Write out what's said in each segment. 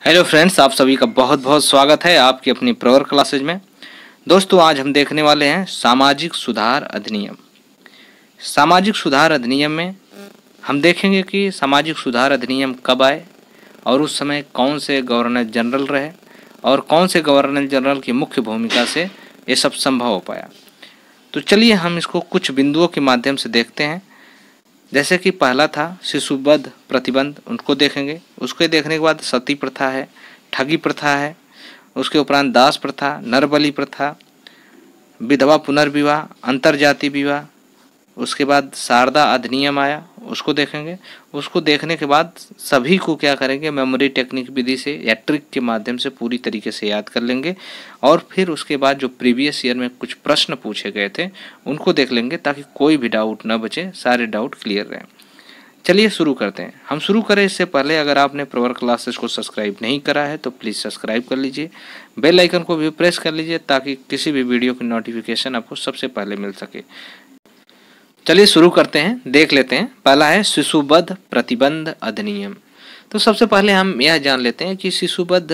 Hello friends, आप सभी का बहुत बहुत स्वागत है आपकी अपनी प्रवर क्लासेज में। दोस्तों, आज हम देखने वाले हैं सामाजिक सुधार अधिनियम। सामाजिक सुधार अधिनियम में हम देखेंगे कि सामाजिक सुधार अधिनियम कब आए और उस समय कौन से गवर्नर जनरल रहे और कौन से गवर्नर जनरल की मुख्य भूमिका से ये सब संभव हो पाया। तो चलिए हम इसको कुछ बिंदुओं के माध्यम से देखते हैं। जैसे कि पहला था शिशुवध प्रतिबंध, उनको देखेंगे। उसके देखने के बाद सती प्रथा है, ठगी प्रथा है, उसके उपरांत दास प्रथा, नरबली प्रथा, विधवा पुनर्विवाह, अंतरजातीय विवाह। उसके बाद शारदा अधिनियम आया, उसको देखेंगे। उसको देखने के बाद सभी को क्या करेंगे, मेमोरी टेक्निक विधि से या ट्रिक के माध्यम से पूरी तरीके से याद कर लेंगे और फिर उसके बाद जो प्रीवियस ईयर में कुछ प्रश्न पूछे गए थे उनको देख लेंगे ताकि कोई भी डाउट न बचे, सारे डाउट क्लियर रहें। चलिए शुरू करते हैं। हम शुरू करें इससे पहले अगर आपने प्रवर क्लासेस को सब्सक्राइब नहीं करा है तो प्लीज़ सब्सक्राइब कर लीजिए, बेल आइकन को भी प्रेस कर लीजिए ताकि किसी भी वीडियो की नोटिफिकेशन आपको सबसे पहले मिल सके। चलिए शुरू करते हैं, देख लेते हैं। पहला है शिशुवध प्रतिबंध अधिनियम। तो सबसे पहले हम यह जान लेते हैं कि शिशुवध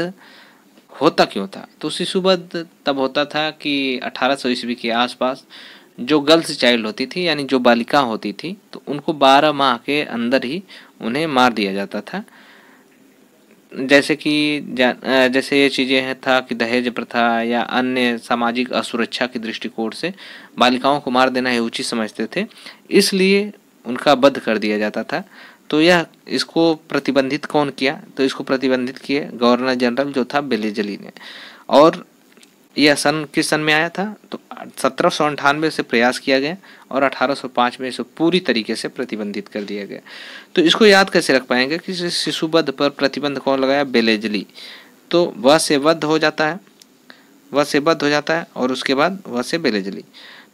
होता क्यों था। तो शिशुवध तब होता था कि 1800 ईस्वी के आसपास जो गर्ल्स चाइल्ड होती थी, यानी जो बालिका होती थी, तो उनको 12 माह के अंदर ही उन्हें मार दिया जाता था। जैसे कि जैसे ये चीज़ें हैं था कि दहेज प्रथा या अन्य सामाजिक असुरक्षा की दृष्टिकोण से बालिकाओं को मार देना ही उचित समझते थे, इसलिए उनका वध कर दिया जाता था। तो यह इसको प्रतिबंधित कौन किया, तो इसको प्रतिबंधित किए गवर्नर जनरल जो था बेलेजली ने। और यह सन किस सन में आया था, तो 1798 से प्रयास किया गया और 1805 में इसे पूरी तरीके से प्रतिबंधित कर दिया गया। तो इसको याद कैसे रख पाएंगे कि शिशुवध पर प्रतिबंध कौन लगाया, बेलेजली। तो वह से वध हो जाता है, वह से वध हो जाता है और उसके बाद वह से बेलेजली।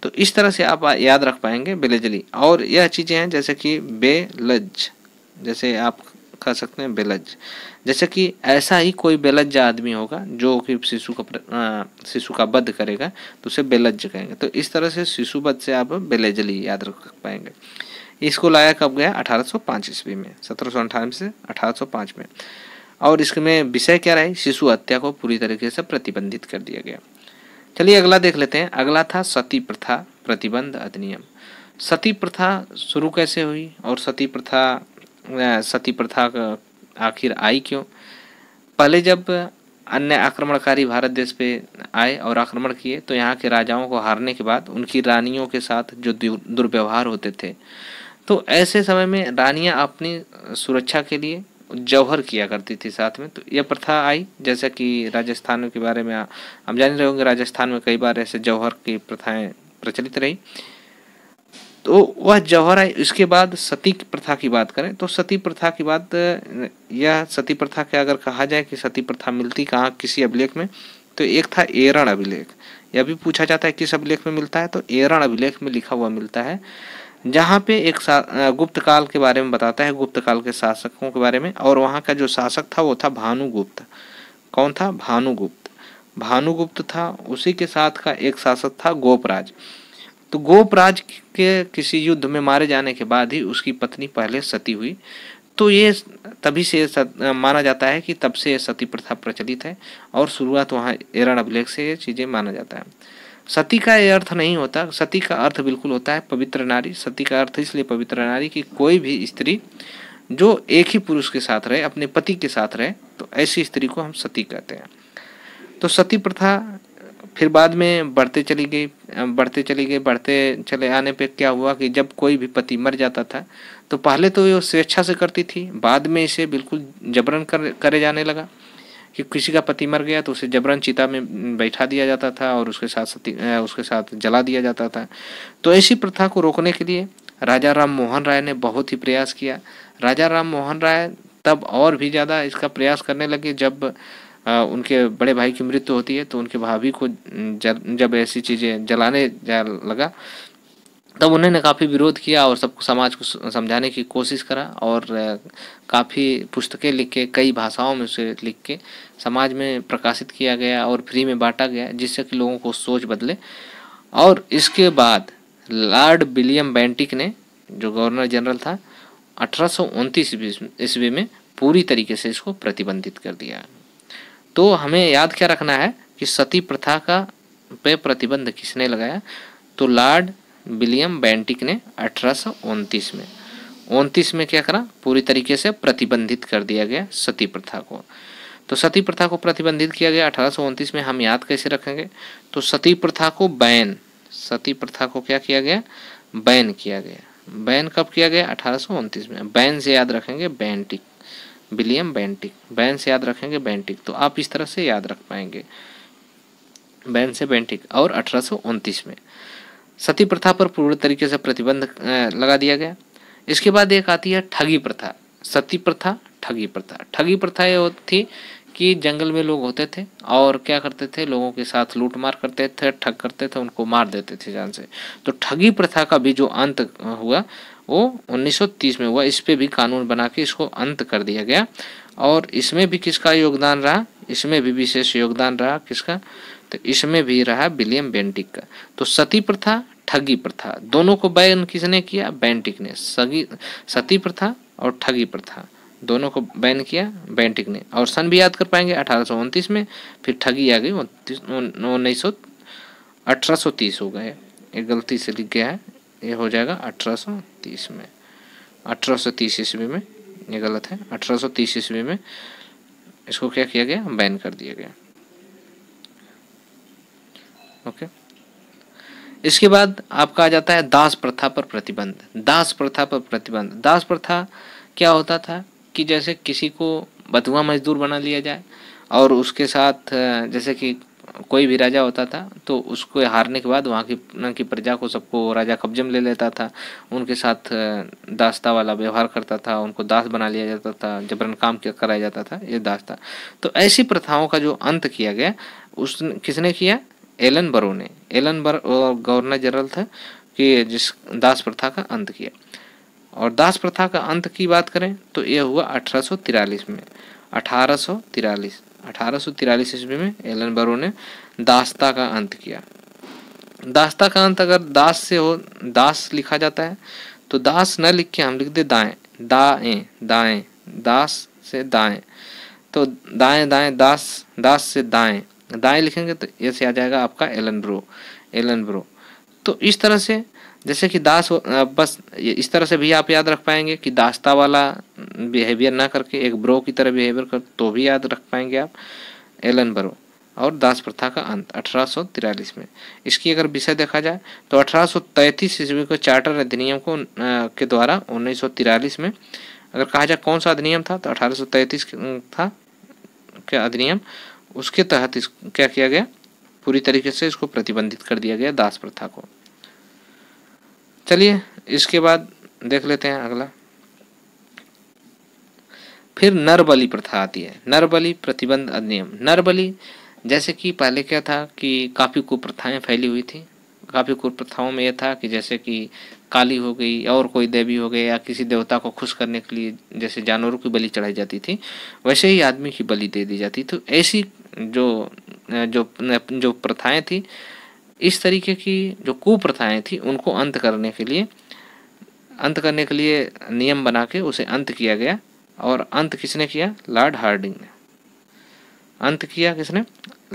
तो इस तरह से आप याद रख पाएंगे बेलेजली। और यह चीज़ें हैं जैसे कि बेलज, जैसे आप कह सकते हैं बेलज, जैसे कि ऐसा ही कोई बेलज आदमी होगा जो कि शिशु का वध करेगा तो उसे बेलज कहेंगे। तो इस तरह से शिशुवध से आप बेलेजली याद रख पाएंगे। इसको लाया कब गया, 1805 ईस्वी में, 1798 से 1805 में। और इसमें विषय क्या रही, शिशु हत्या को पूरी तरीके से प्रतिबंधित कर दिया गया। चलिए अगला देख लेते हैं। अगला था सती प्रथा प्रतिबंध अधिनियम। सती प्रथा शुरू कैसे हुई और सती प्रथा आखिर आई क्यों। पहले जब अन्य आक्रमणकारी भारत देश पे आए और आक्रमण किए तो यहाँ के राजाओं को हारने के बाद उनकी रानियों के साथ जो दुर्व्यवहार होते थे, तो ऐसे समय में रानियां अपनी सुरक्षा के लिए जौहर किया करती थी साथ में। तो यह प्रथा आई, जैसा कि राजस्थान के बारे में हम जान रहे होंगे, राजस्थान में कई बार ऐसे जौहर की प्रथाएं प्रचलित रही। तो वह जौहर आई। इसके बाद सती प्रथा की बात करें तो सती प्रथा की बात, यह सती प्रथा के अगर कहा जाए कि सती प्रथा मिलती कहाँ किसी अभिलेख में, तो एक था एरण अभिलेख। यह भी पूछा जाता है किस अभिलेख में मिलता है, तो एरण अभिलेख में लिखा हुआ मिलता है, जहाँ पे एक गुप्त काल के बारे में बताता है, गुप्त काल के शासकों के बारे में। और वहाँ का जो शासक था वो था भानुगुप्त। कौन था, भानुगुप्त। भानुगुप्त था, उसी के साथ का एक शासक था गोपराज। तो गोपराज के किसी युद्ध में मारे जाने के बाद ही उसकी पत्नी पहले सती हुई। तो ये तभी से माना जाता है कि तब से सती प्रथा प्रचलित है और शुरुआत वहाँ एरण अभिलेख से ये चीज़ें माना जाता है। सती का ये अर्थ नहीं होता, सती का अर्थ बिल्कुल होता है पवित्र नारी। सती का अर्थ इसलिए पवित्र नारी कि कोई भी स्त्री जो एक ही पुरुष के साथ रहे, अपने पति के साथ रहे, तो ऐसी स्त्री को हम सती कहते हैं। तो सती प्रथा फिर बाद में बढ़ते चले आने पे क्या हुआ कि जब कोई भी पति मर जाता था तो पहले तो ये स्वेच्छा से करती थी, बाद में इसे बिल्कुल जबरन करे जाने लगा कि किसी का पति मर गया तो उसे जबरन चिता में बैठा दिया जाता था और उसके साथ जला दिया जाता था। तो ऐसी प्रथा को रोकने के लिए राजा राम मोहन राय ने बहुत ही प्रयास किया। राजा राम मोहन राय तब और भी ज़्यादा इसका प्रयास करने लगे जब उनके बड़े भाई की मृत्यु होती है, तो उनके भाभी को जब ऐसी चीज़ें जलाने जा लगा तब उन्होंने काफ़ी विरोध किया और सबको समाज को समझाने की कोशिश करा और काफ़ी पुस्तकें लिख के, कई भाषाओं में उसे लिख के समाज में प्रकाशित किया गया और फ्री में बांटा गया, जिससे कि लोगों को सोच बदले। और इसके बाद लॉर्ड विलियम बेंटिक ने, जो गवर्नर जनरल था, 1829 ईस्वी में पूरी तरीके से इसको प्रतिबंधित कर दिया। तो हमें याद क्या रखना है कि सती प्रथा का पे प्रतिबंध किसने लगाया, तो लॉर्ड विलियम बेंटिक ने 1829 में 29 में क्या करा, पूरी तरीके से प्रतिबंधित कर दिया गया सती प्रथा को। तो सती प्रथा को प्रतिबंधित किया गया 1829 में। हम याद कैसे रखेंगे, तो सती प्रथा को बैन, सती प्रथा को क्या किया गया, बैन किया गया। बैन कब किया गया, 1829 में। बैन से याद रखेंगे बेंटिक, विलियम बेंटिक, बैन से याद रखेंगे बेंटिक। तो आप इस तरह से याद रख पाएंगे, बैन से बेंटिक। और 1829 में सती प्रथा पर पूर्ण तरीके से प्रतिबंध लगा दिया गया। इसके बाद एक आती है ठगी प्रथा। सती प्रथा, ठगी प्रथा। ठगी प्रथा ये थी कि जंगल में लोग होते थे और क्या करते थे, लोगों के साथ लूट मार करते थे, ठग करते थे, उनको मार देते थे जान से। तो ठगी प्रथा का भी जो अंत हुआ वो 1930 में हुआ। इस पे भी कानून बना के इसको अंत कर दिया गया। और इसमें भी किसका योगदान रहा, इसमें भी विशेष योगदान रहा किसका, तो इसमें भी रहा विलियम बेंटिक का। तो सती प्रथा, ठगी प्रथा दोनों को बैन किसने किया, बेंटिक ने। सती प्रथा और ठगी प्रथा दोनों को बैन किया बेंटिक ने। और सन भी याद कर पाएंगे 1829 में, फिर ठगी आ गई 1830 हो गए। एक गलती से लिख गया है, ये हो जाएगा 1830 में, 1830 ईस्वी में, ये गलत है, 1830 ईस्वी में इसको क्या किया गया, बैन कर दिया गया। ओके। इसके बाद आपका आ जाता है दास प्रथा पर प्रतिबंध। दास प्रथा पर प्रतिबंध। दास प्रथा क्या होता था कि जैसे किसी को बंधुआ मजदूर बना लिया जाए और उसके साथ जैसे कि कोई भी राजा होता था तो उसको हारने के बाद वहाँ की प्रजा को सबको राजा कब्जे में ले लेता था, उनके साथ दासता वाला व्यवहार करता था, उनको दास बना लिया जाता था, जबरन काम कराया जाता था, ये दास था। तो ऐसी प्रथाओं का जो अंत किया गया उस किसने किया, एलन बरो ने। एलन बरो गवर्नर जनरल था कि जिस दास प्रथा का अंत किया। और दास प्रथा का अंत की बात करें तो ये हुआ 1843 में। 1843 ईस्वी में एलन बरो ने दासता का अंत किया। दासता का अंत अगर दास से हो, दास लिखा जाता है तो दास न लिख के हम लिख दे दाएं, दाएं दाएं, दास से दाएं, तो दाएं दाएं दास, दास से दाएं, दाएं लिखेंगे तो ये से आ जाएगा आपका एलन ब्रो, एलन ब्रो। तो इस तरह से जैसे कि दास बस इस तरह से भी आप याद रख पाएंगे कि दासता वाला बिहेवियर ना करके एक ब्रो की तरह बिहेवियर कर, तो भी याद रख पाएंगे आप एलन बरो। और दास प्रथा का अंत 1843 में। इसकी अगर विषय देखा जाए तो 1833 ईस्वी को चार्टर अधिनियम को के द्वारा 1943 में अगर कहा जाए कौन सा अधिनियम था तो 1833 था क्या अधिनियम, उसके तहत इस क्या किया गया, पूरी तरीके से इसको प्रतिबंधित कर दिया गया दास प्रथा को। चलिए इसके बाद देख लेते हैं अगला। फिर नरबलि प्रथा आती है। नरबलि प्रतिबंध अधिनियम। नरबलि जैसे कि पहले क्या था कि काफ़ी कुप्रथाएं फैली हुई थी। काफ़ी कुप्रथाओं में यह था कि जैसे कि काली हो गई और कोई देवी हो गई या किसी देवता को खुश करने के लिए जैसे जानवरों की बलि चढ़ाई जाती थी वैसे ही आदमी की बलि दे दी जाती। तो ऐसी जो जो जो प्रथाएं थी, इस तरीके की जो कुप्रथाएं थी उनको अंत करने के लिए नियम बना के उसे अंत किया गया। और अंत किसने किया, लॉर्ड हार्डिंग ने। अंत किया किसने,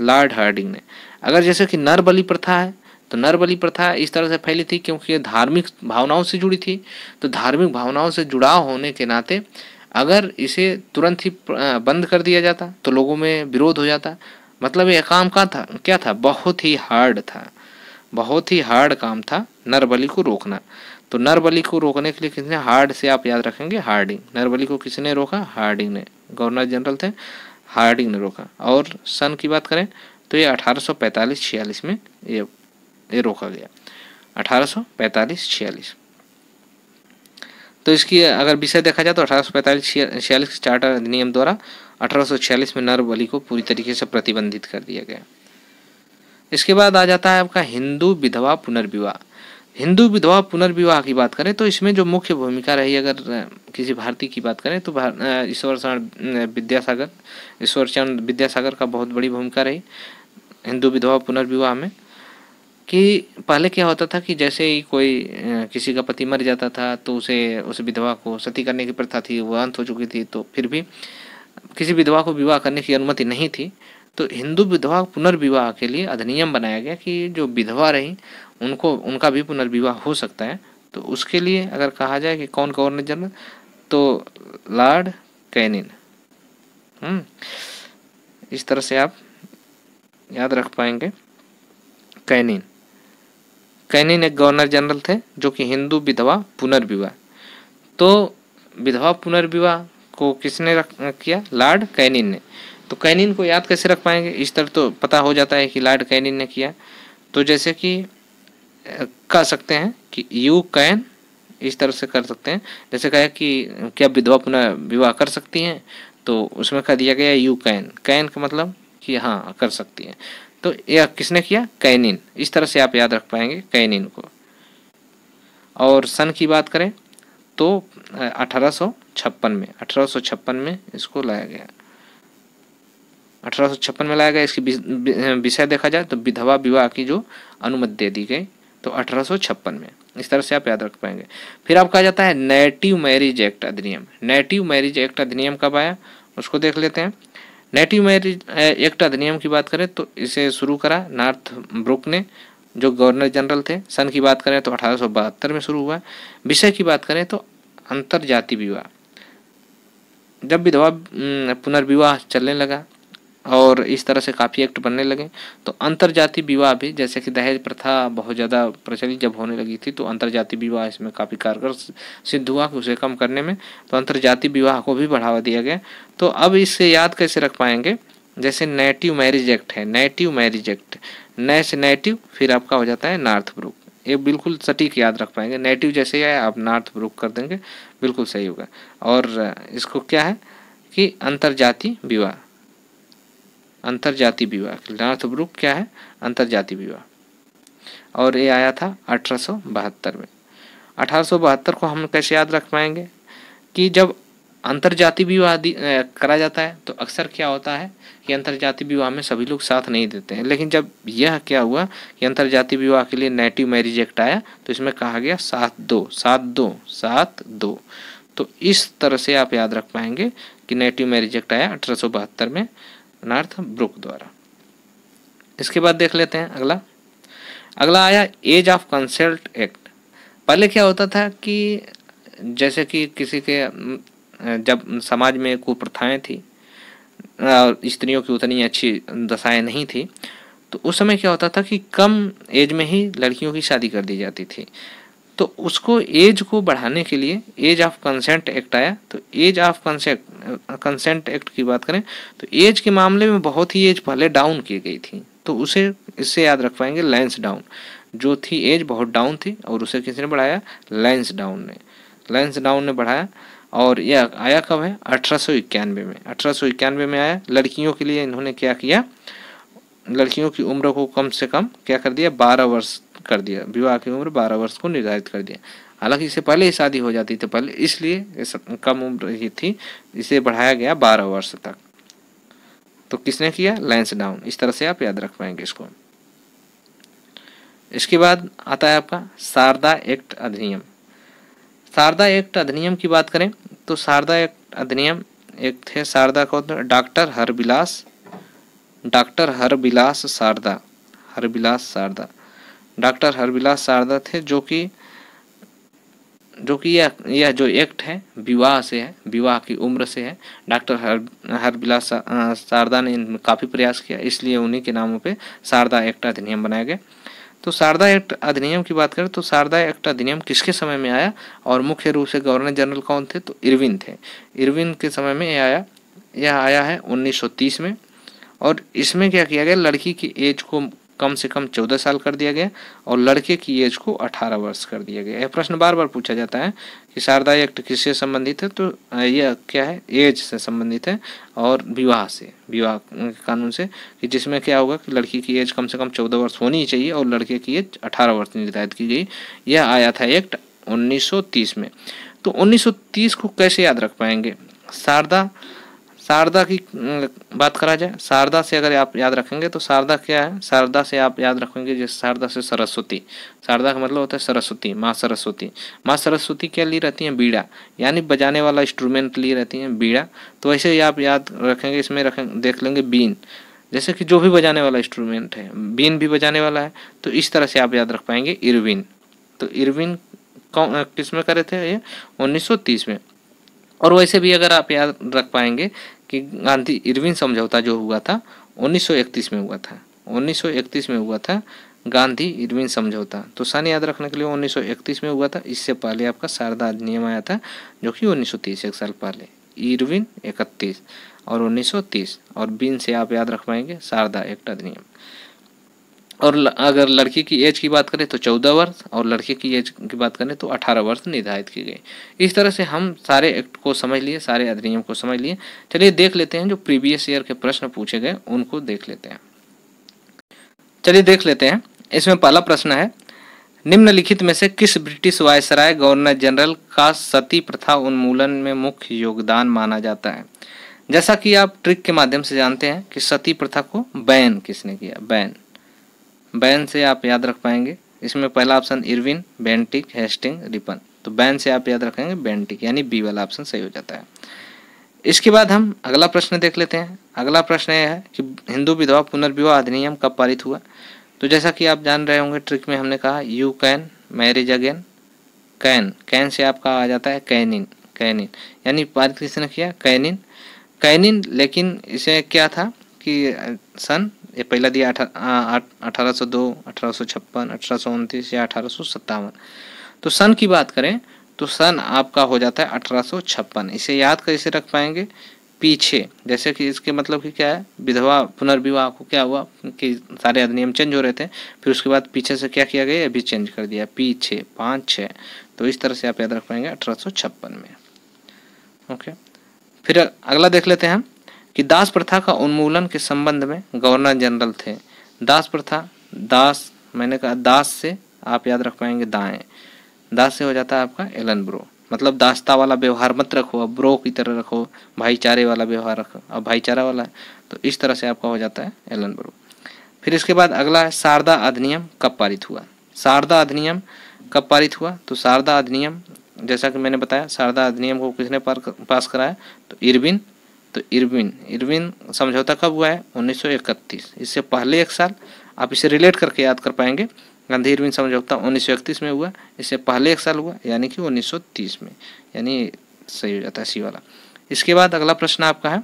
लॉर्ड हार्डिंग ने। अगर जैसे कि नरबलि प्रथा है तो नरबलि प्रथा इस तरह से फैली थी क्योंकि ये धार्मिक भावनाओं से जुड़ी थी। तो धार्मिक भावनाओं से जुड़ाव होने के नाते अगर इसे तुरंत ही बंद कर दिया जाता तो लोगों में विरोध हो जाता। मतलब ये काम क्या था, बहुत ही हार्ड था, बहुत ही हार्ड काम था नरबलि को रोकना। तो नरबलि को रोकने के लिए किसने, हार्ड से आप याद रखेंगे हार्डिंग। नरबलि को किसने रोका, हार्डिंग ने, गवर्नर जनरल थे, हार्डिंग ने रोका। और सन की बात करें तो ये 1845-46 में ये रोका गया, 1845-46। तो इसकी अगर विषय देखा जाए तो 1845-46 के चार्टर अधिनियम द्वारा 1846 में नरबलि को पूरी तरीके से प्रतिबंधित कर दिया गया। इसके बाद आ जाता है आपका हिंदू विधवा पुनर्विवाह। हिंदू विधवा पुनर्विवाह की बात करें तो इसमें जो मुख्य भूमिका रही, अगर किसी भारतीय की बात करें तो ईश्वरचंद्र विद्यासागर का बहुत बड़ी भूमिका रही हिंदू विधवा पुनर्विवाह में। कि पहले क्या होता था कि जैसे ही कोई किसी का पति मर जाता था तो उस विधवा को सती करने की प्रथा थी, वो अंत हो चुकी थी। तो फिर भी किसी विधवा को विवाह करने की अनुमति नहीं थी तो हिंदू विधवा पुनर्विवाह के लिए अधिनियम बनाया गया कि जो विधवा रही उनको उनका भी पुनर्विवाह हो सकता है। तो उसके लिए अगर कहा जाए कि कौन गवर्नर जनरल, तो लॉर्ड कैनिन। इस तरह से आप याद रख पाएंगे। कैनिन कैनिन एक गवर्नर जनरल थे जो कि हिंदू विधवा पुनर्विवाह। तो विधवा पुनर्विवाह को किसने किया? लॉर्ड कैनिन ने। तो कैनिन को याद कैसे रख पाएंगे? इस तरह तो पता हो जाता है कि लॉर्ड कैनिन ने किया। तो जैसे कि कह सकते हैं कि यू कैन, इस तरह से कर सकते हैं। जैसे कहे कि क्या विधवा पुनर्विवाह कर सकती हैं, तो उसमें कह दिया गया यू कैन। कैन का मतलब कि हाँ कर सकती है। तो यह किसने किया? कैनिन। इस तरह से आप याद रख पाएंगे कैनिन को। और सन की बात करें तो 1856 में इसको लाया गया। 1856 में लाया गया। इसकी विषय देखा जाए तो विधवा विवाह की जो अनुमति दे दी गई, तो 1856 में। इस तरह से आप याद रख पाएंगे। फिर आप कहा जाता है नेटिव मैरिज एक्ट अधिनियम। नेटिव मैरिज एक्ट अधिनियम कब आया उसको देख लेते हैं। नेटिव मैरिज एक्ट अधिनियम की बात करें तो इसे शुरू करा नॉर्थब्रुक ने, जो गवर्नर जनरल थे। सन की बात करें तो 1872 में शुरू हुआ। विषय की बात करें तो अंतरजाति विवाह। जब विधवा पुनर्विवाह चलने लगा और इस तरह से काफ़ी एक्ट बनने लगे, तो अंतरजाति विवाह भी, जैसे कि दहेज प्रथा बहुत ज़्यादा प्रचलित जब होने लगी थी, तो अंतरजाति विवाह इसमें काफ़ी कारगर सिद्ध हुआ कि उसे कम करने में। तो अंतरजाति विवाह को भी बढ़ावा दिया गया। तो अब इससे याद कैसे रख पाएंगे? जैसे नेटिव मैरिज एक्ट है, नेटिव मैरिज एक्ट, नए से नेटिव, फिर आपका हो जाता है नॉर्थब्रुक। ये बिल्कुल सटीक याद रख पाएंगे। नेटिव जैसे है आप नॉर्थब्रुक कर देंगे, बिल्कुल सही होगा। और इसको क्या है कि अंतरजाति विवाह, अंतरजाति विवाह, नॉर्थब्रुक क्या है? अंतरजाति विवाह। और ये आया था 1872 में। 1872 को हम कैसे याद रख पाएंगे कि जब अंतरजाति विवाह करा जाता है तो अक्सर क्या होता है कि अंतरजाति विवाह में सभी लोग साथ नहीं देते हैं। लेकिन जब यह क्या हुआ कि अंतरजाति विवाह के लिए नेटिव मैरिज एक्ट आया, तो इसमें कहा गया 7-2। तो इस तरह से आप याद रख पाएंगे कि नेटिव मैरिज एक्ट आया 1872 में नॉर्थब्रुक द्वारा। इसके बाद देख लेते हैं अगला आया एज ऑफ कंसेंट एक्ट। पहले क्या होता था कि जैसे कि किसी के जब समाज में कुप्रथाएं थी और स्त्रियों की उतनी अच्छी दशाएं नहीं थी, तो उस समय क्या होता था कि कम एज में ही लड़कियों की शादी कर दी जाती थी। तो उसको एज को बढ़ाने के लिए एज ऑफ कंसेंट एक्ट आया। तो एज ऑफ कंसेंट एक्ट की बात करें तो एज के मामले में बहुत ही एज पहले डाउन की गई थी, तो उसे इससे याद रख पाएंगे लैंसडाउन। जो थी एज बहुत डाउन थी और उसे किसने बढ़ाया? लैंसडाउन ने बढ़ाया। और यह आया कब है? 1891 में। 1891 में आया। लड़कियों के लिए इन्होंने क्या किया? लड़कियों की उम्र को कम से कम क्या कर दिया? 12 वर्ष कर दिया। विवाह की उम्र 12 वर्ष को निर्धारित कर दिया। हालांकि इससे पहले ही शादी हो जाती थी पहले, इसलिए कम उम्र ही थी, इसे बढ़ाया गया 12 वर्ष तक। तो किसने किया? लैंसडाउन। इस तरह से आप याद रख पाएंगे इसको। इसके बाद आता है आपका शारदा एक्ट अधिनियम। शारदा एक्ट अधिनियम की बात करें तो शारदा एक्ट अधिनियम एक थे, शारदा को डॉक्टर हरबिलास शारदा, डॉक्टर हरबिलास शारदा थे, जो कि यह जो एक्ट है विवाह से है, विवाह की उम्र से है। डॉक्टर हरबिलास शारदा ने काफ़ी प्रयास किया, इसलिए उन्हीं के नामों पे शारदा एक्ट अधिनियम बनाया गया। तो शारदा एक्ट अधिनियम की बात करें तो शारदा एक्ट अधिनियम किसके समय में आया और मुख्य रूप से गवर्नर जनरल कौन थे? तो इरविन थे। इरविन के समय में यह आया है 1930 में। और इसमें क्या किया गया? लड़की की एज को कम से कम 14 साल कर दिया गया और लड़के की एज को 18 वर्ष कर दिया गया। यह प्रश्न बार बार पूछा जाता है कि शारदा एक्ट किससे संबंधित है? तो यह क्या है? एज से संबंधित है और विवाह कानून से, कि जिसमें क्या होगा कि लड़की की एज कम से कम 14 वर्ष होनी चाहिए और लड़के की एज 18 वर्ष निर्धारित की गई। यह आया था एक्ट 1930 में। तो 1930 को कैसे याद रख पाएंगे? शारदा की बात करा जाए, शारदा से अगर आप याद रखेंगे तो शारदा क्या है? शारदा से आप याद रखेंगे जैसे शारदा से सरस्वती। शारदा का मतलब होता है सरस्वती, माँ सरस्वती। माँ सरस्वती क्या ली रहती हैं? बीड़ा, यानी बजाने वाला इंस्ट्रूमेंट ली रहती हैं बीड़ा। तो ऐसे ही आप याद रखेंगे, इसमें देख लेंगे बीन। जैसे कि जो भी बजाने वाला इंस्ट्रूमेंट है, बीन भी बजाने वाला है, तो इस तरह से आप याद रख पाएंगे इरविन। तो इरविन कौन किस में करे थे ये? 1930 में। और वैसे भी अगर आप याद रख पाएंगे कि गांधी इरविन समझौता जो हुआ था 1931 में हुआ था, 1931 में हुआ था गांधी इरविन समझौता। तो सन याद रखने के लिए 1931 में हुआ था। इससे पहले आपका शारदा अधिनियम आया था जो कि 1930, एक साल पहले। इरविन 31 और 1930, और बिन से आप याद रख पाएंगे शारदा एक्ट अधिनियम। और अगर लड़की की एज की बात करें तो 14 वर्ष, और लड़के की एज की बात करें तो 18 वर्ष निर्धारित की गई। इस तरह से हम सारे एक्ट को समझ लिए, सारे अधिनियम को समझ लिए। चलिए देख लेते हैं जो प्रीवियस ईयर के प्रश्न पूछे गए उनको देख लेते हैं। चलिए देख लेते हैं। इसमें पहला प्रश्न है, निम्नलिखित में से किस ब्रिटिश वायसराय गवर्नर जनरल का सती प्रथा उन्मूलन में मुख्य योगदान माना जाता है? जैसा कि आप ट्रिक के माध्यम से जानते हैं कि सती प्रथा को बैन किसने किया? बैन से आप याद रख पाएंगे। इसमें पहला option Irwin, Bentinck, Hasting, Ripon. तो बैन से आप याद रखेंगे बेंटिक, यानी बी वाला ऑप्शन सही हो जाता है। इसके बाद हम अगला प्रश्न देख लेते हैं। अगला प्रश्न यह है कि हिंदू विधवा पुनर्विवाह अधिनियम कब पारित हुआ? तो जैसा कि आप जान रहे होंगे ट्रिक में हमने कहा you can marriage again. Can say आपका आ जाता है कैनिन, यानी पारित किसने किया? कैनिन। लेकिन इसे क्या था कि सन ये पहला दिया 1802, 1856, 1829 या 1857। तो सन की बात करें तो सन आपका हो जाता है 1856। इसे याद कैसे रख पाएंगे? पीछे, जैसे कि इसके मतलब कि क्या है, विधवा पुनर्विवाह को क्या हुआ कि सारे अधिनियम चेंज हो रहे थे, फिर उसके बाद पीछे से क्या किया गया, अभी चेंज कर दिया, पीछे 5-6। तो इस तरह से आप याद रख पाएंगे 1856 में। ओके, फिर अगला देख लेते हैं हम कि दास प्रथा का उन्मूलन के संबंध में गवर्नर जनरल थे। दास प्रथा, दास मैंने कहा दास से आप याद रख पाएंगे दाएं, दास से हो जाता है आपका एलन ब्रो। मतलब दासता वाला व्यवहार मत रखो, अब ब्रो की तरह रखो, भाईचारे वाला व्यवहार रखो, अब भाईचारा वाला है। तो इस तरह से आपका हो जाता है एलन ब्रो। फिर इसके बाद अगला है शारदा अधिनियम कब पारित हुआ? शारदा अधिनियम कब पारित हुआ? तो शारदा अधिनियम जैसा कि मैंने बताया, शारदा अधिनियम को किसने पास कराया? तो इरविन। तो इरविन समझौता कब हुआ है? 1931। इससे पहले एक साल आप इसे रिलेट करके याद कर पाएंगे। गांधी इरविन समझौता 1931 में हुआ, इससे पहले एक साल हुआ यानी कि 1930 में, यानी सही हो जाता है सी वाला। इसके बाद अगला प्रश्न आपका है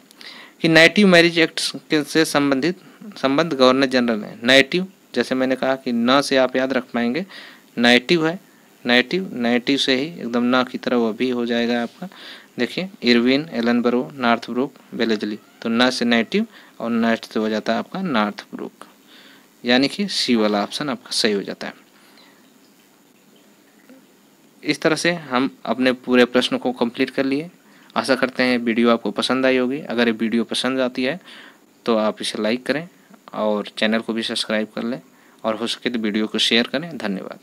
कि नेटिव मैरिज एक्ट से संबंध गवर्नर जनरल है। नेटिव, जैसे मैंने कहा कि न से आप याद रख पाएंगे, नेटिव है, नेटिव से ही एकदम न की तरह वह भी हो जाएगा आपका। देखिए इरविन, एलन ब्रो, नॉर्थब्रुक, बेलेजली। तो न से नेटिव और नेस्ट से हो जाता है आपका नॉर्थब्रुक, यानी कि सी वाला ऑप्शन आपका सही हो जाता है। इस तरह से हम अपने पूरे प्रश्न को कंप्लीट कर लिए। आशा करते हैं वीडियो आपको पसंद आई होगी। अगर ये वीडियो पसंद आती है तो आप इसे लाइक करें और चैनल को भी सब्सक्राइब कर लें, और हो सके तो वीडियो को शेयर करें। धन्यवाद।